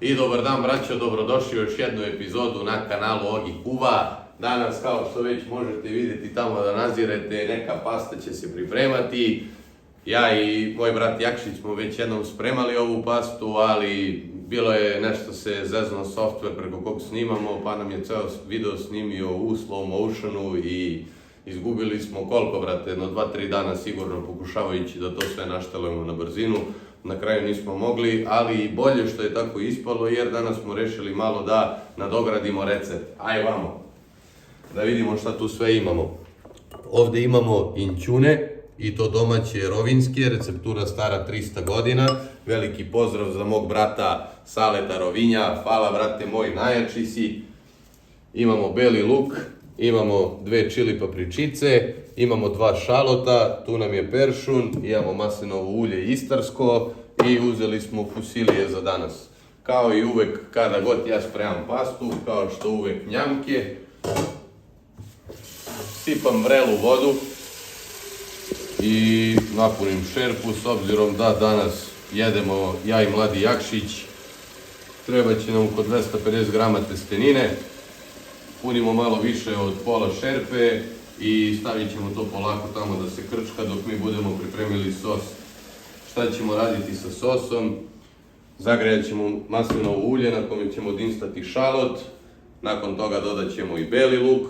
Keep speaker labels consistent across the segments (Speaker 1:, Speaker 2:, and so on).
Speaker 1: I dobar dan braćo, dobrodošli u još jednu epizodu na kanalu Ogi Kuva. Danas, kao što već možete vidjeti tamo da nazirete, neka pasta će se pripremati. Ja i moj brat Jakšić smo već jednom spremali ovu pastu, ali bilo je nešto se zeznuo software preko kog snimamo, pa nam je ceo video snimio u slow motionu i izgubili smo koliko, brate, jedno 2-3 dana sigurno pokušavajući da to sve naštelujemo na brzinu. Na kraju nismo mogli, ali bolje što je tako ispalo, jer danas smo rešili malo da nadogradimo recept. Aj vamo, da vidimo šta tu sve imamo. Ovde imamo inćune, i to domaće rovinske, receptura stara 300 godina. Veliki pozdrav za mog brata Saleta Rovinja, hvala brate moj, najjači si. Imamo beli luk, imamo 2 čili papričice, imamo 2 šalota, tu nam je peršun, imamo maslinovo ulje istarsko i uzeli smo fusilije za danas. Kao i uvek kada god ja spremam pastu, kao što uvek njamke, sipam vrelu vodu i napunim šerpu, s obzirom da danas jedemo ja i mladi Jakšić. Treba će nam oko 250 grama testenine. Punimo malo više od pola šerpe i stavit ćemo to polako tamo da se krčka dok mi budemo pripremili sos. Šta ćemo raditi sa sosom? Zagrejat ćemo maslinovo ulje na kojem ćemo odinstati šalot. Nakon toga dodat ćemo i beli luk,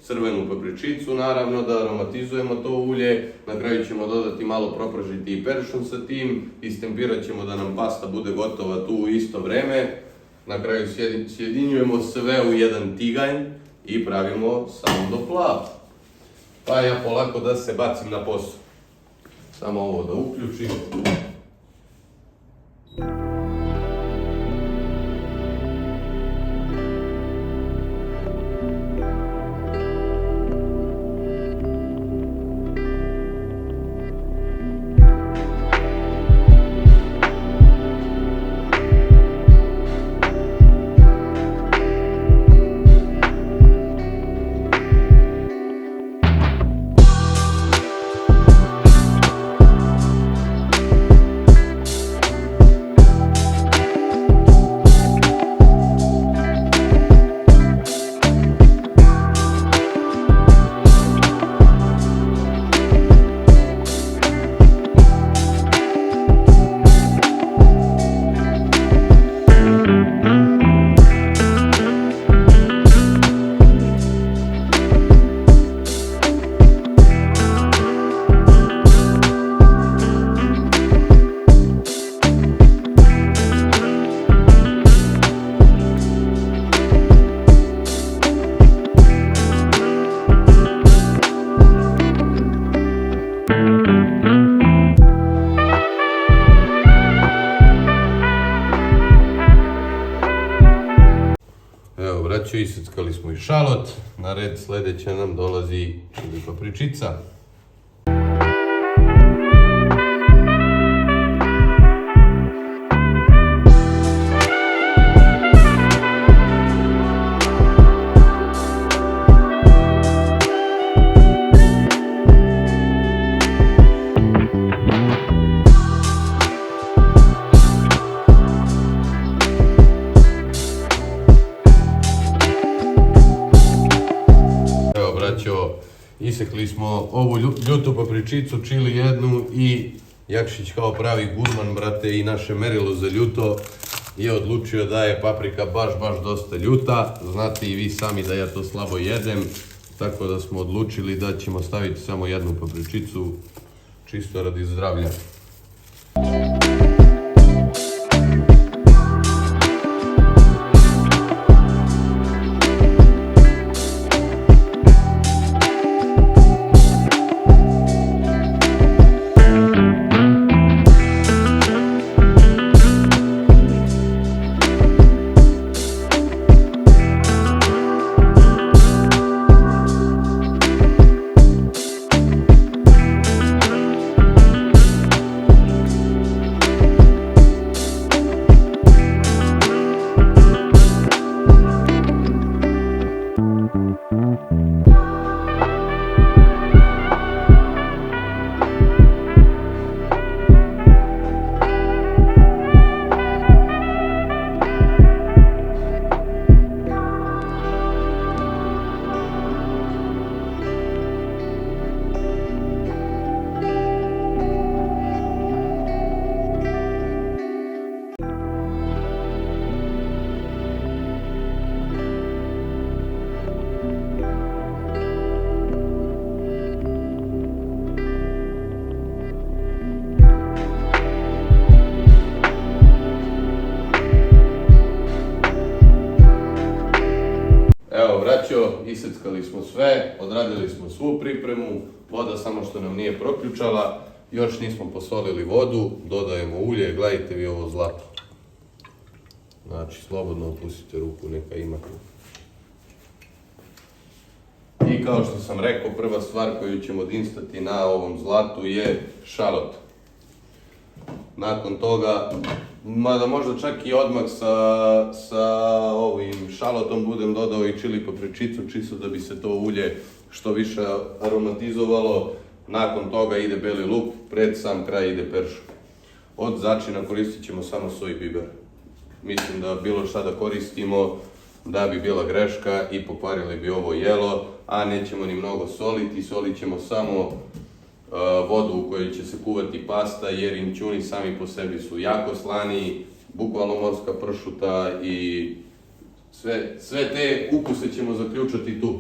Speaker 1: crvenu papričicu naravno da aromatizujemo to ulje. Na kraju ćemo dodati malo propržiti i peršun sa tim. Istempirat ćemo da nam pasta bude gotova tu u isto vreme. Na kraju sjedinjujemo sve u jedan tiganj i pravimo samo do plava. Pa ja polako da se bacim na posao. Samo ovo da uključim. Iseckali smo i šalot, na red sledeća nam dolazi čili papričica. Isekli smo ovu ljutu papričicu, čili jednu i Jakšić kao pravi gurman, brate, i naše merilo za ljuto je odlučio da je paprika baš dosta ljuta. Znate i vi sami da ja to slabo jedem, tako da smo odlučili da ćemo staviti samo jednu papričicu, čisto radi zdravlja. iseckali smo sve, odradili smo svu pripremu, voda samo što nam nije proključala, još nismo posolili vodu, dodajemo ulje, gledajte vi ovo zlato. Znači, slobodno opustite ruku, neka ima. I kao što sam rekao, prva stvar koju ćemo dinstati na ovom zlatu je šalot. Nakon toga, mada možda čak i odmah sa ovim šalotom budem dodao i čili papričicu, čisto da bi se to ulje što više aromatizovalo. Nakon toga ide beli luk, pred sam kraj ide peršun. Od začina koristit ćemo samo soj biber. Mislim da bilo šta da koristimo da bi bila greška i pokvarili bi ovo jelo, a nećemo ni mnogo soliti, solit ćemo samo vodu u kojoj će se kuvati pasta, jer inćuni sami po sebi su jako slani, bukvalno morska pršuta i sve te ukuse ćemo zaključati tu.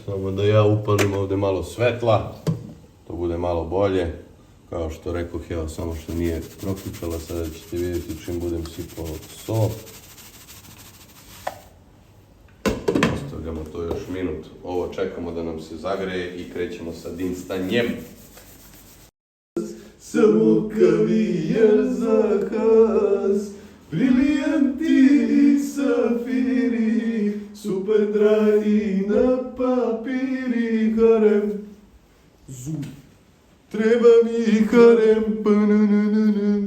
Speaker 1: Samo da ja upalim ovdje malo svetla, to bude malo bolje. Kao što rekao, evo, samo što nije proključala, sada ćete vidjeti čim budem sipao so. Ostavljamo to još minut. Ovo čekamo da nam se zagreje i krećemo sa dinstanjem. Samo kavijar za has, briljanti safiri, super dragi na papiri, harem, zum. Treba mi harem,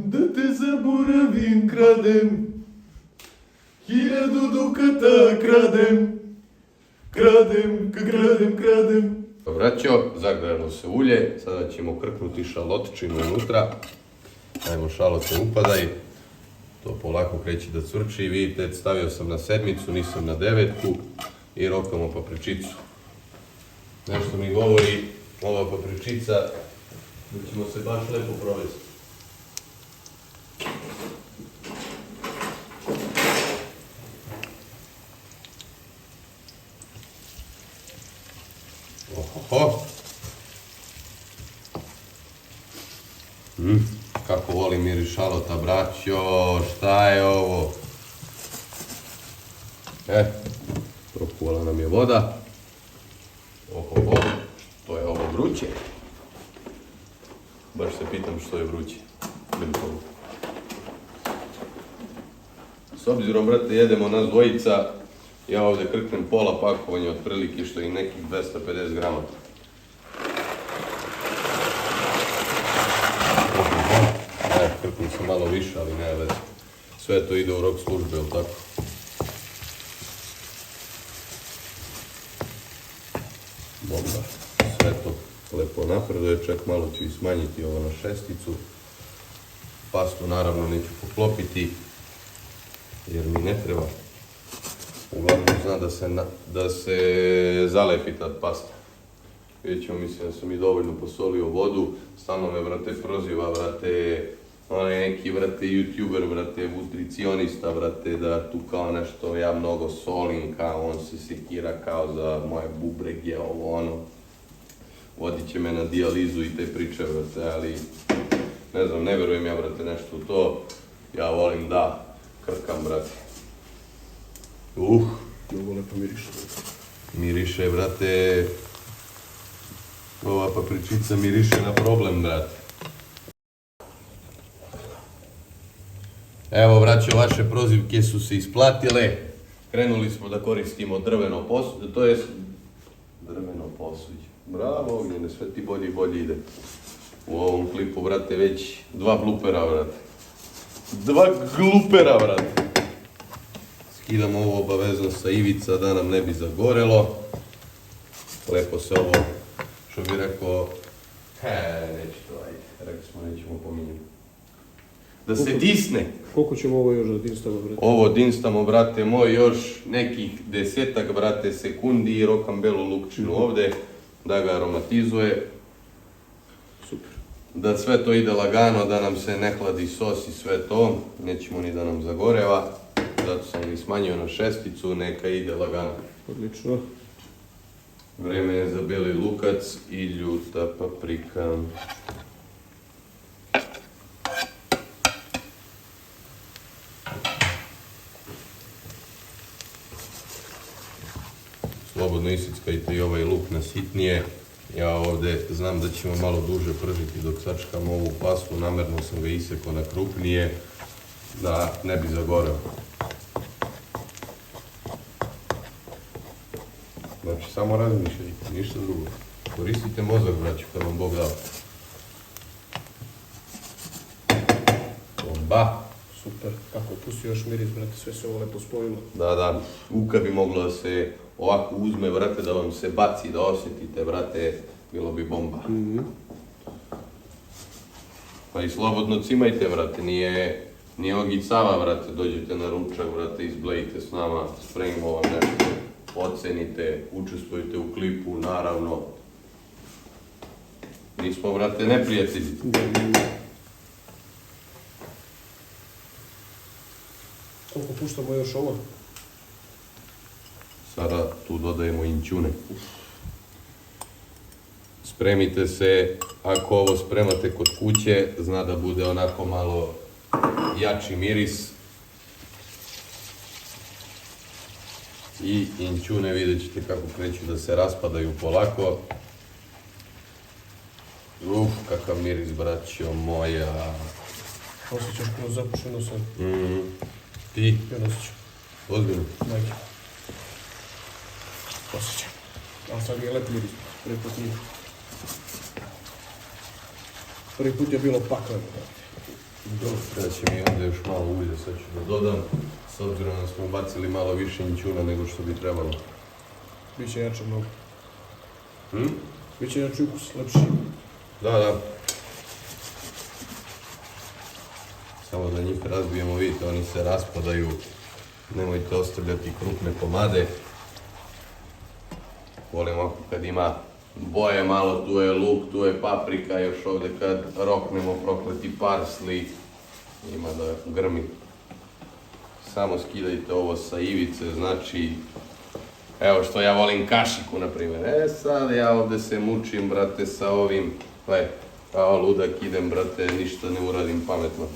Speaker 1: da te zaboravim, kradem, 1000 dukata kradem. Vraćao, zagrano se ulje, sada ćemo krknuti šalotčinu unutra. Ajmo, šalote upadaj, to polako kreće da cvrči. Vidite, stavio sam na 7, nisam na 9 i rokamo papričicu. Nešto mi govori ova papričica da ćemo se baš lepo provesti. Ohoho! Kako volim miris šalota, braćo, šta je ovo? Prokuvala nam je voda. Ohoho, što je ovo vruće? Baš se pitam što je vruće. S obzirom, brate, jedemo nas dvojica, ja ovdje krknem pola pakovanja otprilike, što je nekih 250 grama. Krknem se malo više, ali ne veze. Sve to ide u rok službe, jel tako? Bomba. Sve to lepo napreduje, čak malo ću i smanjiti ovo na 6. Pastu naravno neću poklopiti, jer mi ne treba. Uglavnom zna da se zalepi ta pasta. Vidjet ćemo, mislim da sam i dovoljno posolio vodu. Stalno me, brate, proziva, brate, onaj neki, brate, youtuber, brate, nutricionista, brate, da tu kao nešto ja mnogo solim, kao on se sekira kao za moje bubrege, ovo ono. Vodit će me na dijalizu i te priče, brate, ali ne znam, ne verujem ja, brate, nešto u to. Ja volim da krkam, brate.
Speaker 2: Mnogo lepo miriše.
Speaker 1: Miriše, brate, ova papričica miriše na problem, brate. Evo, braćo, vaše prozivke su se isplatile. Krenuli smo da koristimo drveno posuđe, to jest drveno posuđe. Bravo, Ognjene, sve ti bolje i bolje ide. U ovom klipu, brate, već 2 blupera, brate. 2 glupera, brate. Skidamo ovo obavezno sa ivica da nam ne bi zagorelo. Lepo se ovo, što bi rekao, neće to, ajde, rekli smo, nećemo pominjati. Da se disne.
Speaker 2: Koliko ćemo ovo još da dinstamo, brate?
Speaker 1: Ovo dinstamo, brate moj, još nekih 10-ak, brate, sekundi i rokam belu lukčinu ovdje, da ga aromatizuje.
Speaker 2: Super.
Speaker 1: Da sve to ide lagano, da nam se ne hladi sos i sve to, nećemo ni da nam zagoreva. Zato sam ga smanjio na 6, neka ide lagano.
Speaker 2: Odlično.
Speaker 1: Vreme je za beli lukac i ljuta paprika. slobodno isickajte i ovaj luk na sitnije. Ja ovdje znam da ćemo malo duže pržiti dok sačekamo ovu pastu, namjerno sam ga isekao na krupnije, da ne bi zagoreo. Znači, samo razmišljajte, ništa drugo. Koristite mozak, braću, kad vam Bog dao. Bomba!
Speaker 2: Super. Kako pusti još miris, brate, sve se ovo lepo spojilo.
Speaker 1: Da, uka bi moglo da se ovako uzme, brate, da vam se baci, da osjetite, brate, bilo bi bomba. Pa i slobodno cimajte, brate, nije ogicava, brate, dođete na ručak, brate, izblejite s nama, spremimo vam nešto, ocenite, učestvujete u klipu, naravno. Nismo, brate, neprijatelji.
Speaker 2: Koliko puštamo još ovo?
Speaker 1: Sada tu dodajemo inćune. Spremite se, ako ovo spremate kod kuće, zna da bude onako malo jači miris. I inćune vidjet ćete kako kreću da se raspadaju polako. Kakav miris, braćo moja.
Speaker 2: Osjećaš puno zapušeno sad.
Speaker 1: Ti?
Speaker 2: Ja ne osjećam.
Speaker 1: Ozbiljno.
Speaker 2: Majke. Osjećam. Ali sad mi je lep miris. Prvi put nije. Prvi put je bilo pakleno, brate.
Speaker 1: Dobro, kada će mi onda još malo ulje, sad ću da dodam. S obzirom da smo bacili malo više inćuna nego što bi trebalo.
Speaker 2: Biće jače mnogo. Biće jači ukus, lepši.
Speaker 1: Da. Samo da njih razbijemo, vidite, oni se raspadaju. Nemojte ostavljati krupne komade. Volim ako kad ima boje malo, tu je luk, tu je paprika, još ovdje kad roknemo prokleti parsli, ima da grmi. Samo skidajte ovo sa ivice, znači, evo što ja volim kašiku, na primjer. Sad ja ovdje se mučim, brate, sa ovim, kao ludak idem, brate, ništa ne uradim pametno.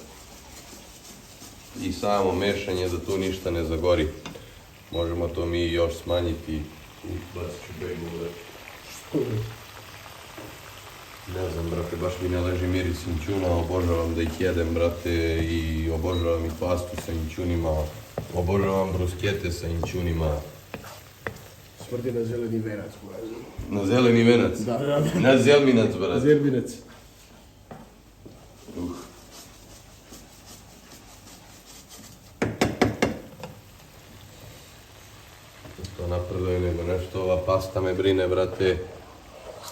Speaker 1: I samo mešanje da tu ništa ne zagori. Možemo to mi još smanjiti. Bacit ću begu, brate. Ne znam, brate, baš mi ne leži miris inćuna, obožavam da ih jedem, brate, i obožavam i pastu sa inćunima, obožavam bruskete sa inćunima.
Speaker 2: Smrdi na zeleni venac, brate.
Speaker 1: Na zeleni venac?
Speaker 2: Da.
Speaker 1: Na zelminac, brate.
Speaker 2: Zelminac.
Speaker 1: To napreduje nego nešto, ova pasta me brine, brate.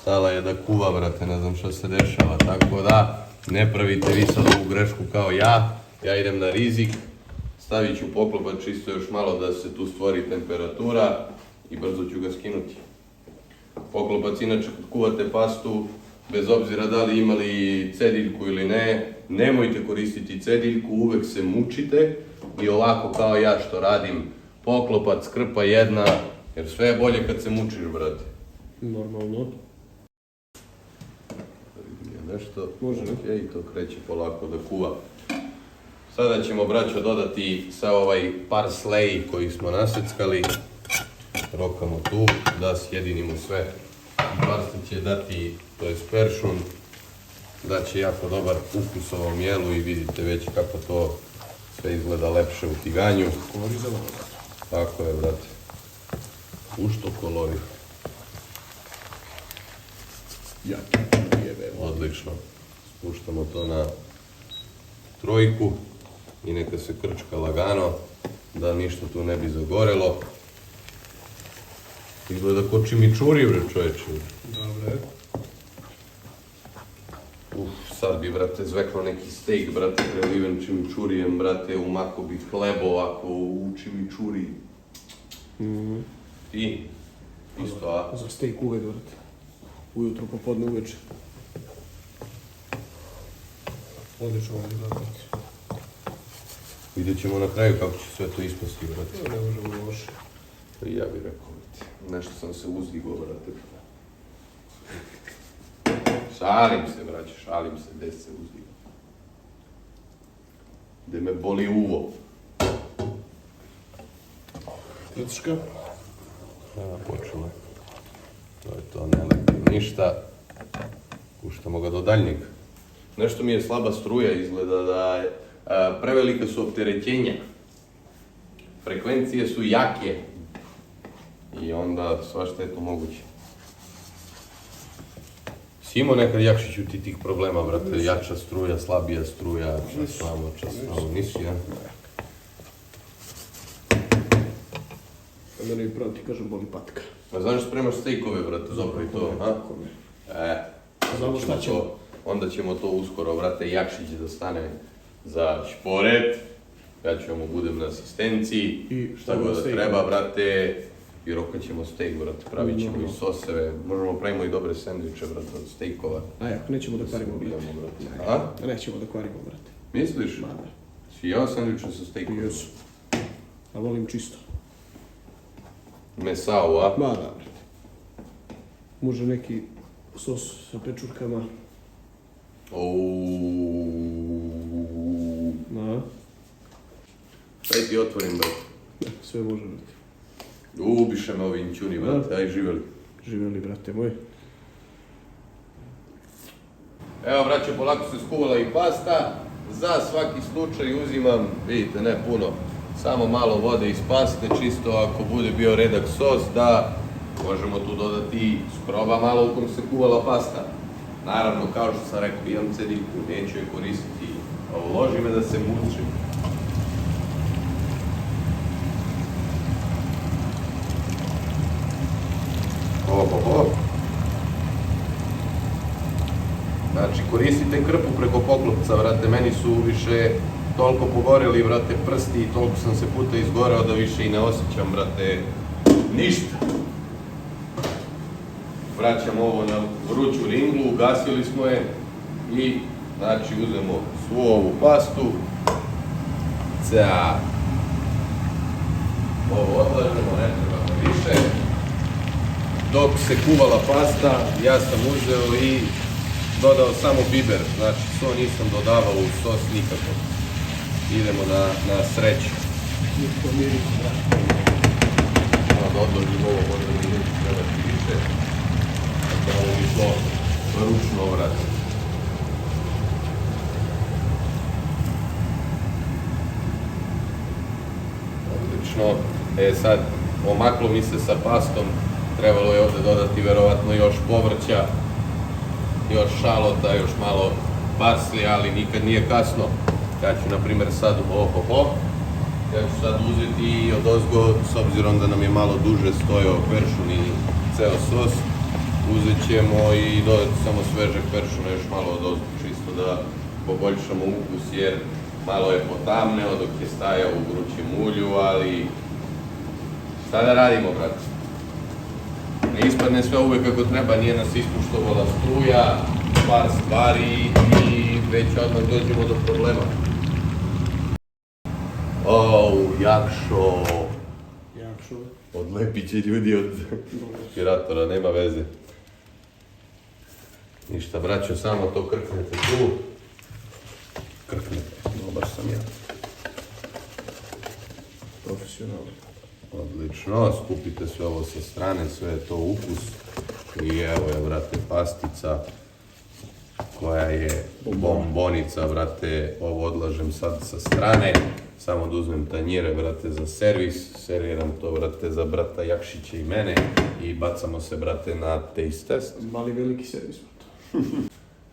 Speaker 1: Stala je da kuva, brate, ne znam što se dešava, tako da ne pravite vi sad ovu grešku kao ja. Ja idem na rizik, stavit ću poklopac čisto još malo da se tu stvori temperatura i brzo ću ga skinuti. Poklopac, inače kad kuvate pastu, bez obzira da li imali cediljku ili ne, nemojte koristiti cediljku, uvek se mučite i ovako kao ja što radim, poklopac, krpa jedna, jer sve je bolje kad se mučiš, brate.
Speaker 2: Normalno.
Speaker 1: Nešto,
Speaker 2: može,
Speaker 1: i to kreće polako da kuva. Sada ćemo, braćo, dodati sa ovaj parsley koji smo naseckali. Rokamo tu, da sjedinimo sve. Parsley će dati, to je peršun, da će jako dobar ukus ovom jelu i vidite već kako to sve izgleda lepše u tiganju.
Speaker 2: Kolori zeleno.
Speaker 1: Tako je, brate. Ušto kolori.
Speaker 2: Ja, jebe.
Speaker 1: Odlično. Spuštamo to na trojku i neka se krčka lagano, da ništa tu ne bi zagorelo. Izgleda ko čimičuri, bre, čoveče.
Speaker 2: Dobre.
Speaker 1: Sad bi, brate, zveklo neki steak, brate, preliven čimičurijem, brate, umako bi hlebo ovako u čimičuri. I isto, a?
Speaker 2: Za steak uvek, brate. Ujutro, popodne, uveče. Odlično vam izgledati.
Speaker 1: Vidjet ćemo na kraju kako će sve to ispasti, brate.
Speaker 2: Ne možemo loše.
Speaker 1: I ja bih rekao, brate, nešto sam se uzdigao, brate. Šalim se, braće, šalim se, gde se uzdigao. Gde me boli uvo.
Speaker 2: Krčka.
Speaker 1: Počela. To je to, ne lepim ništa. Puštamo ga do daljnjeg. Nešto mi je slaba struja, izgleda da je, prevelika su opterećenja. Frekvencije su jake. I onda svašta je to moguće. Si imao nekad, Jakšiću, ti tih problema, brate? Jača struja, slabija struja, čas vamo, nisi, ja?
Speaker 2: A mene i pravo ti kažem, boli patka.
Speaker 1: A znaš spremaš stejkove, brate, dobro i to, a?
Speaker 2: Znamo šta ćemo.
Speaker 1: Onda ćemo to uskoro, brate, Jakšić da stane za šporet. Ja ću mu budem na asistenciji.
Speaker 2: I
Speaker 1: šta god da treba, brate. I rokat ćemo stejk, brate, pravit ćemo i soseve. Možemo pravimo i dobre sendviče, brate, od stejkova.
Speaker 2: A ako nećemo da kvarimo, brate.
Speaker 1: A?
Speaker 2: Nećemo da kvarimo, brate.
Speaker 1: Misliš?
Speaker 2: Ma da.
Speaker 1: Si jeo sendviče sa stejkom?
Speaker 2: Jesu. A volim čisto.
Speaker 1: Mesao, a?
Speaker 2: Ma da, brate. Može neki sos sa pečurkama. Ma.
Speaker 1: Daj ti otvorim, brate.
Speaker 2: Sve može, brate.
Speaker 1: Ubiše me ovi inćuni, brate, aj živjeli.
Speaker 2: Živjeli, brate moj.
Speaker 1: Evo, braćo, polako se skuvala i pasta. Za svaki slučaj uzimam, vidite, ne puno, samo malo vode iz paste, čisto ako bude bio redak sos, da možemo tu dodati skroba malo u kojem se kuvala pasta. Naravno, kao što sam rekao, imam cedilku, neću je koristiti, loži me da se mučim. Znači, koristite krpu preko poklopca, vrate, meni su više toliko pogoreli, vrate, prsti i toliko sam se puta izgoreo da više i ne osjećam, vrate, ništa. Vraćamo ovo na vruću ringlu, ugasili smo je i, znači, uzmemo svu ovu pastu, ovo odlažemo, ne trebamo više. Dok se kuvala pasta, ja sam uzeo i dodao samo biber, znači so nisam dodavao u sos nikako. Idemo na sreću.
Speaker 2: Niko miris, brate.
Speaker 1: Da odložim ovo, možda mi neće trebati više. Da ovo mi šlo ručno, brate. Odlično. Sad, omaklo mi se sa pastom. Trebalo je ovdje dodati verovatno još povrća, još šalota, još malo parslije, ali nikad nije kasno. Ja ću, na primjer, sad ja ću sad uzeti i odozgo, s obzirom da nam je malo duže stojao peršun i ceo sos, uzet ćemo i dodati samo svežeg peršuna, još malo odozgo, čisto da poboljšamo ukus, jer malo je potamneo dok je stajao u vrućem ulju, ali šta da radimo, brate? Ne ispadne sve uvek kako treba, nije nas ispuštovala struja, par stvari i već odmah dođemo do problema. Jakšo!
Speaker 2: Jakšo.
Speaker 1: Odlepit će ljudi od aspiratora, nema veze. Ništa, braćo, samo to krknete tu. Krknete, no baš sam ja.
Speaker 2: Profesionalno.
Speaker 1: Odlično, skupite sve ovo sa strane, sve je to ukus. I evo je, brate, pastica koja je bombonica, brate, ovo odlažem sad sa strane. Samo da uzmem tanjire, brate, za servis, serviram to, brate, za brata Jakšića i mene i bacamo se, brate, na taste test.
Speaker 2: Mali veliki servis, brate.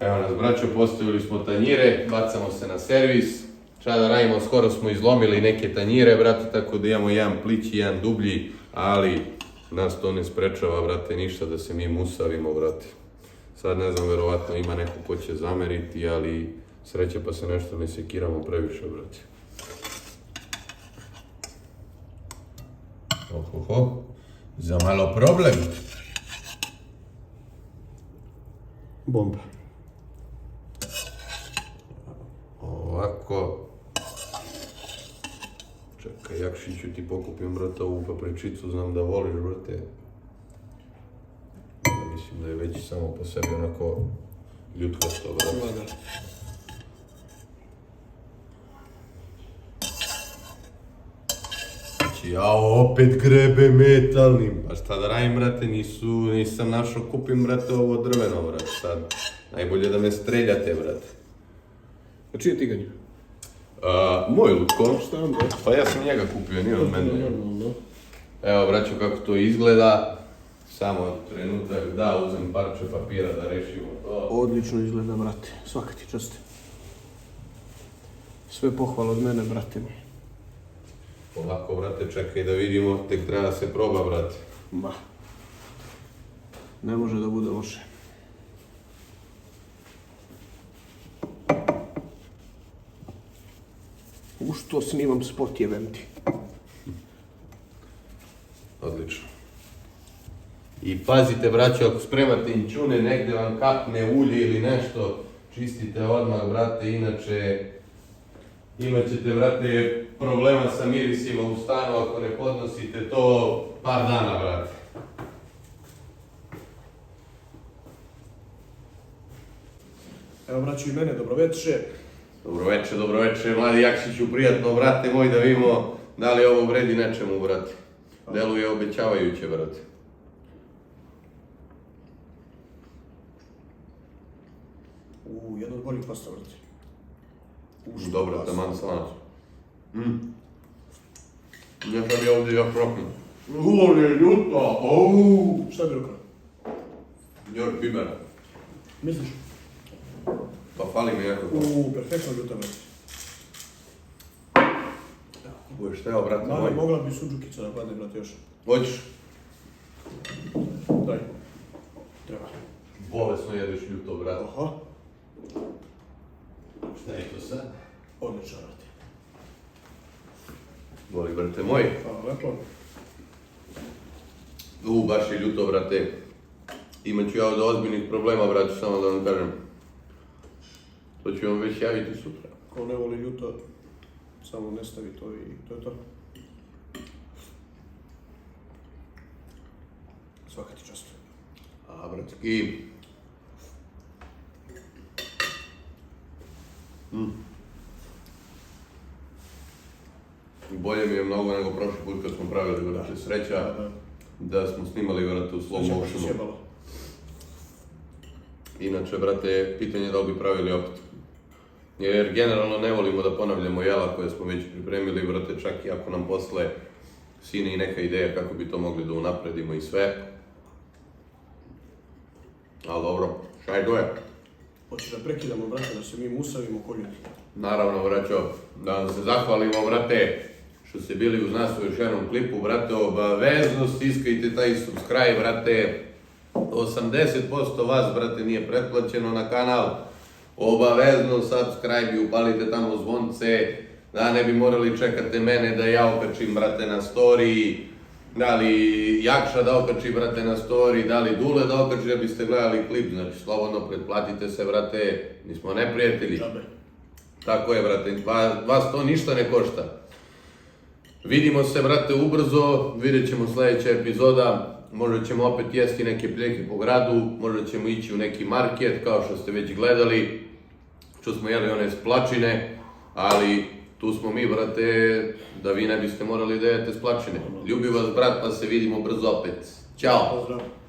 Speaker 1: Evo nas, braćo, postavili smo tanjire, bacamo se na servis. Šta da radimo, skoro smo izlomili neke tanjire, brate, tako da imamo jedan plići, jedan dublji, ali nas to ne sprečava, brate, ništa da se mi musavimo, brate. Sad ne znam, verovatno ima neko ko će zameriti, ali sreće pa se nešto ne sekiramo previše, brate. Za malo problem.
Speaker 2: Bomba.
Speaker 1: Ovako. Čekaj, Jakšiću, ti pokupim, brate, ovu papričicu, znam da voliš, brate. Mislim da je već samo po sebi onako ljutkasto, brate. Jao, opet grebe metalnim. Pa šta da radim, brate, nisam našao, kupim, brate, ovo drveno, brate, sad. Najbolje da me streljate, brate.
Speaker 2: A čije ti ga njih?
Speaker 1: Moj Lutko.
Speaker 2: Šta vam, brate?
Speaker 1: Pa ja sam njega kupio, nije od mene.
Speaker 2: Normalno.
Speaker 1: Evo, braćo, kako to izgleda. Samo trenutak da uzem parče papira da rešimo to.
Speaker 2: Odlično izgleda, brate. Svaka ti čast. Sve pohvala od mene, brate mi.
Speaker 1: Polako, brate, čekaj da vidimo, tek treba da se proba, brate.
Speaker 2: Ma. Ne može da bude loše. U što snimam spot jebem ti.
Speaker 1: Odlično. I pazite, braćo, ako spremate inćune, negde vam kapne ulje ili nešto, čistite odmah, brate, inače imat ćete, brate, problema sa mirisima u stanu ako ne podnosite to par dana, brate.
Speaker 2: Evo, braćo, i mene, dobroveče.
Speaker 1: Dobroveče, mladi Jakšiću, prijatno, brate moj, da vidimo da li ovo vredi nečemu, brate. Deluje obećavajuće, brate.
Speaker 2: Jedno od boljih pasta, brate.
Speaker 1: Dobro, taman slanac. Neka bi ovdje još roknu. Ovo je ljuto, ouuu.
Speaker 2: Šta bi rekao?
Speaker 1: Njor biber.
Speaker 2: Misliš?
Speaker 1: Pa fali mi nekako.
Speaker 2: Perfektno ljuta, brate.
Speaker 1: Budeš teo, brate moj.
Speaker 2: Mali, mogla bi suđukica da padne, brate, još.
Speaker 1: Hoćeš?
Speaker 2: Daj. Treba.
Speaker 1: Bolesno jedeš ljuto, brate.
Speaker 2: Aha.
Speaker 1: Šta je to sad?
Speaker 2: Odlično, brate.
Speaker 1: Voli, brate moj.
Speaker 2: Hvala lepo.
Speaker 1: Baš je ljuto, brate. Imat ću ja od ozbiljnih problema, brate, samo da vam kažem. To ću vam već javiti sutra.
Speaker 2: Ko ne voli ljuto, samo ne stavi to i to je to. Svaka ti čast.
Speaker 1: A, bratski. Bolje mi je mnogo nego prošli put kad smo pravili, brate, sreća da smo snimali, brate, u slow
Speaker 2: Sreća baš
Speaker 1: motionu.
Speaker 2: sjebalo.
Speaker 1: Inače, brate, pitanje je da li bi pravili opet. Jer generalno ne volimo da ponavljamo jela koje smo već pripremili, brate, čak i ako nam posle sine i neka ideja kako bi to mogli da unapredimo i sve. Ali dobro, šta je to je?
Speaker 2: Hoćeš da prekidamo, brate, da se mi musavimo ko ljudi.
Speaker 1: Naravno, braćo, da vam se zahvalimo, brate, što ste bili uz nas u još jednom klipu, brate, obavezno stiskajte taj subscribe, brate, 80% vas, brate, nije pretplaćeno na kanal, obavezno subscribe i upalite tamo zvonce, da ne bi morali čekati mene da ja okačim, brate, na story, da li Jakša da okači, brate, na story, da li Dule da okači da biste gledali klip, znači slobodno pretplatite se, brate, mi smo neprijatelji.
Speaker 2: Džabe.
Speaker 1: Tako je, brate, vas to ništa ne košta. Vidimo se, brate, ubrzo, vidjet ćemo sljedeća epizoda, možda ćemo opet jesti neke pljeke po gradu, možda ćemo ići u neki market, kao što ste već gledali, što smo jeli one splačine, ali tu smo mi, brate, da vi ne biste morali da jedete splačine. Ljubi vas, brat, pa se vidimo brzo opet. Ćao!
Speaker 2: Pozdrav.